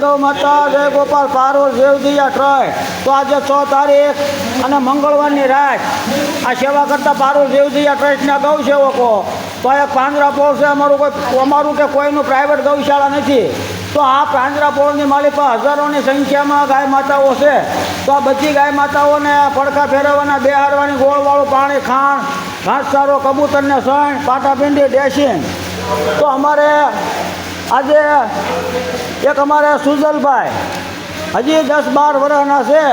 ગૌ માતા જય ગોપાલ પારોલ દેવદિયા ટ્રસ્ટ. તો આજે 6 તારીખ અને મંગળવારની રાત આ સેવા કરતા પારોલ દેવદિયા ટ્રસ્ટના ગૌ સેવકો તો આ એક પાંજરાપોળ છે. અમારું કે કોઈનું પ્રાઇવેટ ગૌશાળા નથી. તો આ પાંજરાપોળની માલિકા હજારોની સંખ્યામાં ગાય માતાઓ છે. તો આ બધી ગાય માતાઓને પડખા ફેરવવાના, બેહારવાની, ગોળવાળું પાણી, ખાણ, ઘાસચારો, કબૂતરને સણ, પાટાપિંડી, ડેસિંગ. તો અમારે આજે એક અમારે સુજલભાઈ હજી 10-12 વર્ષના છે.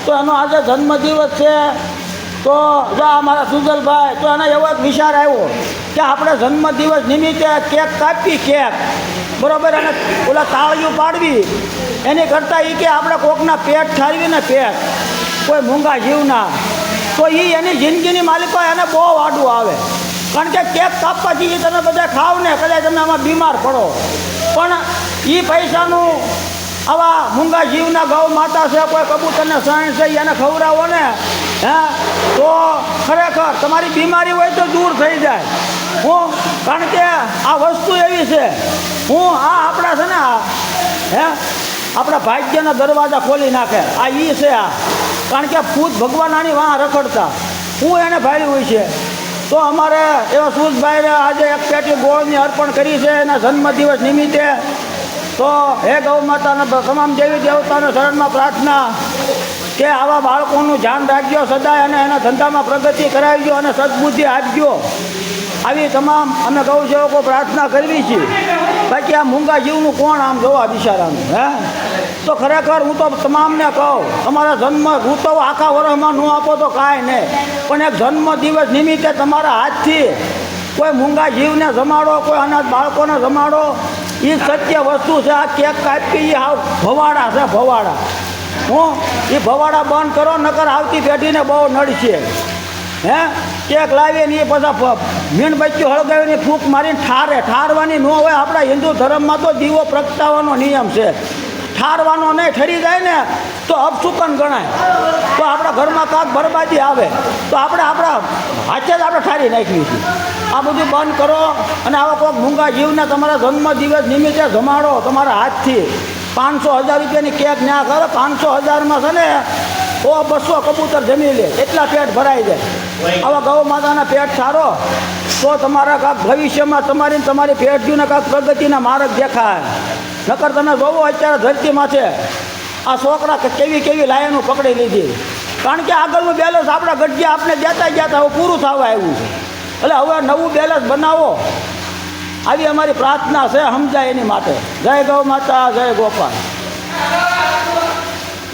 તો એનો આજે જન્મદિવસ છે. તો જો અમારા સુજલભાઈ તો એને એવો એક વિચાર આવ્યો કે આપણે જન્મદિવસ નિમિત્તે કેક કાપી, કેક બરાબર, અને ઓલા તાળીઓ પાડવી એની કરતાં એ કે આપણે કોકના પેટ ઠારવીને પેટ કોઈ મૂંગા જીવના. તો એ એની જિંદગીની માલિકો એને બહુ આડું આવે. કારણ કે કેક કાપવાથી તમે બધા ખાવ ને કદાચ તમે આમાં બીમાર પડો, પણ એ પૈસાનું આવા મૂંગા જીવના ગૌ માતા છે, કોઈ કબૂતરને સણ છે, એને ખવડાવો ને તો ખરેખર તમારી બીમારી હોય તો દૂર થઈ જાય. કારણ કે આ વસ્તુ એવી છે. આપણા છે ને આપણા ભાગ્યના દરવાજા ખોલી નાખે આ ઈ છે. કારણ કે ભૂત ભગવાનાની વાહ રખડતા એને ભાળી હોય છે. તો અમારે એવા સુજભાઈને આજે એક પેટી ગોળની અર્પણ કરી છે એના જન્મદિવસ નિમિત્તે. તો હે ગૌ માતાના તમામ દેવી દેવતાના શરણમાં પ્રાર્થના કે આવા બાળકોનું ધ્યાન રાખજો સદાય, અને એના ધંધામાં પ્રગતિ કરાવજો અને સદબુદ્ધિ આપજો. આવી તમામ અમે ગૌ સેવકો પ્રાર્થના કરવી છીએ. બાકી આ મૂંગા જીવનું કોણ આમ જોવા બિચારાનું તો ખરેખર હું તો તમામને કહું, તમારા જન્મ હું તો આખા વર્ષમાં ન આપો તો કાંઈ નહીં, પણ એક જન્મદિવસ નિમિત્તે તમારા હાથથી કોઈ મૂંગા જીવને જમાડો, કોઈ અનાથ બાળકોને જમાડો. એ સત્ય વસ્તુ છે. આ કેક કાપી એ હાવ ભવાડા છે, ભવાડા. એ ભવાડા બંધ કરો, નકર આવતી પેઢીને બહુ નડશે. કેક લાવીને એ બધા મીણબત્તીઓ હળગાવીને ફૂંક મારીને ઠારવાની ન હોય. આપણા હિન્દુ ધર્મમાં તો દીવો પ્રગટાવવાનો નિયમ છે, ઠારવાનો નહીં. ઠરી જાય ને તો અપશુકન ગણાય. તો આપણા ઘરમાં કાંક બરબાદી આવે તો આપણા હાથે જ આપણે ઠારી નાખીએ છીએ. આ બધું બંધ કરો અને આવા કોઈક મૂંગા જીવને તમારા જન્મદિવસ નિમિત્તે જમાડો તમારા હાથથી. 500-1000 રૂપિયાની કેક ના કરો. 500-1000માં છે ને 100-200 કબૂતર જમી લે, એટલા પેટ ભરાઈ જાય. આવા ગૌ માતાના પેટ સારો તો તમારા કાંક ભવિષ્યમાં તમારી પેઢીઓને કાંક પ્રગતિના માર્ગ દેખાય. નકર તમે જોવો અત્યારે ધરતીમાં છે આ છોકરા કેવી લાયનો પકડી લીધી. કારણ કે આગળનું બેલેન્સ આપણા ગઢિયા આપણે દેતા ગયા હવે પૂરું થવા આવ્યું છે. એટલે હવે નવું બેલેન્સ બનાવો, આવી અમારી પ્રાર્થના છે. સમજાય એની માટે. જય ગૌ માતા, જય ગોપાલ.